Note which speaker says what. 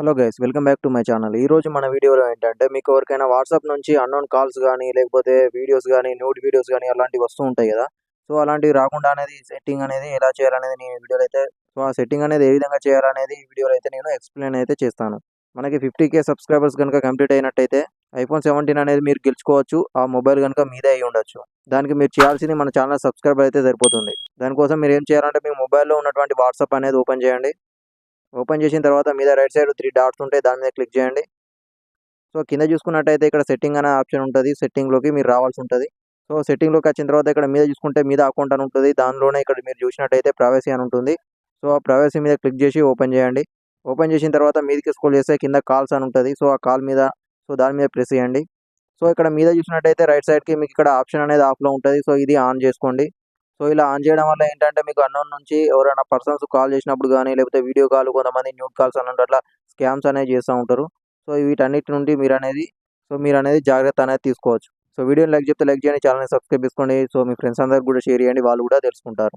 Speaker 1: Hello guys, welcome back to my channel. ఈ రోజు మన వీడియోలో ఏంటంటే మీకు ఎవరికైనా వాట్సాప్ నుంచి అన్నోన్ కాల్స్ కానీ లేకపోతే వీడియోస్ కానీ న్యూడ్ వీడియోస్ కానీ అలాంటివి వస్తూ ఉంటాయి కదా. సో అలాంటివి రాకుండా అనేది సెట్టింగ్ అనేది ఎలా చేయాలనేది నేను వీడియోలో అయితే ఆ సెట్టింగ్ అనేది ఏ విధంగా చేయాలనేది ఈ వీడియోలో అయితే నేను ఎక్స్ప్లెయిన్ అయితే చేస్తాను. మనకి 50K సబ్స్క్రైబర్స్ కనుక కంప్లీట్ అయినట్టయితే ఐఫోన్ 17 అనేది మీరు గెలుచుకోవచ్చు. ఆ మొబైల్ కనుక మీదే అయి ఉండొచ్చు. దానికి మీరు చేయాల్సింది మన ఛానల్ సబ్స్క్రైబర్ అయితే సరిపోతుంది. దానికోసం మీరు ఏం చేయాలంటే మీ మొబైల్లో ఉన్నటువంటి వాట్సాప్ అనేది ఓపెన్ చేయండి. ఓపెన్ చేసిన తర్వాత మీద రైట్ సైడ్ 3 డాట్స్ ఉంటాయి, దాని మీద క్లిక్ చేయండి. సో కింద చూసుకున్నట్టయితే ఇక్కడ సెట్టింగ్ అనే ఆప్షన్ ఉంటుంది. సెట్టింగ్లోకి మీరు రావాల్సి ఉంటుంది. సో సెట్టింగ్లోకి వచ్చిన తర్వాత ఇక్కడ మీద చూసుకుంటే మీద అకౌంట్ అని ఉంటుంది. దానిలోనే ఇక్కడ మీరు చూసినట్టయితే ప్రైవసీ అని ఉంటుంది. సో ఆ ప్రైవసీ మీద క్లిక్ చేసి ఓపెన్ చేయండి. ఓపెన్ చేసిన తర్వాత మీదకి స్క్రోల్ చేస్తే కింద కాల్స్ అని ఉంటుంది. సో ఆ కాల్ మీద దాని మీద ప్రెస్ చేయండి. సో ఇక్కడ మీద చూసినట్టయితే రైట్ సైడ్కి మీకు ఇక్కడ ఆప్షన్ అనేది ఆఫ్లో ఉంటుంది. సో ఇది ఆన్ చేసుకోండి. సో ఇలా ఆన్ చేయడం వల్ల ఏంటంటే మీకు అన్నోన్ నుంచి ఎవరైనా పర్సన్స్ కాల్ చేసినప్పుడు కానీ లేకపోతే వీడియో కాల్, కొంతమంది న్యూడ్ కాల్స్ అన్నట్టు అట్లా స్కామ్స్ అనేవి చేస్తూ ఉంటారు. సో వీటన్నిటి నుండి మీరనేది జాగ్రత్త అనేది తీసుకోవచ్చు. సో వీడియోని లైక్ చేస్తే లైక్ చేయండి, ఛానల్ని సబ్స్క్రైబ్ చేసుకోండి. సో మీ ఫ్రెండ్స్ అందరికి కూడా షేర్ చేయండి, వాళ్ళు కూడా తెలుసుకుంటారు.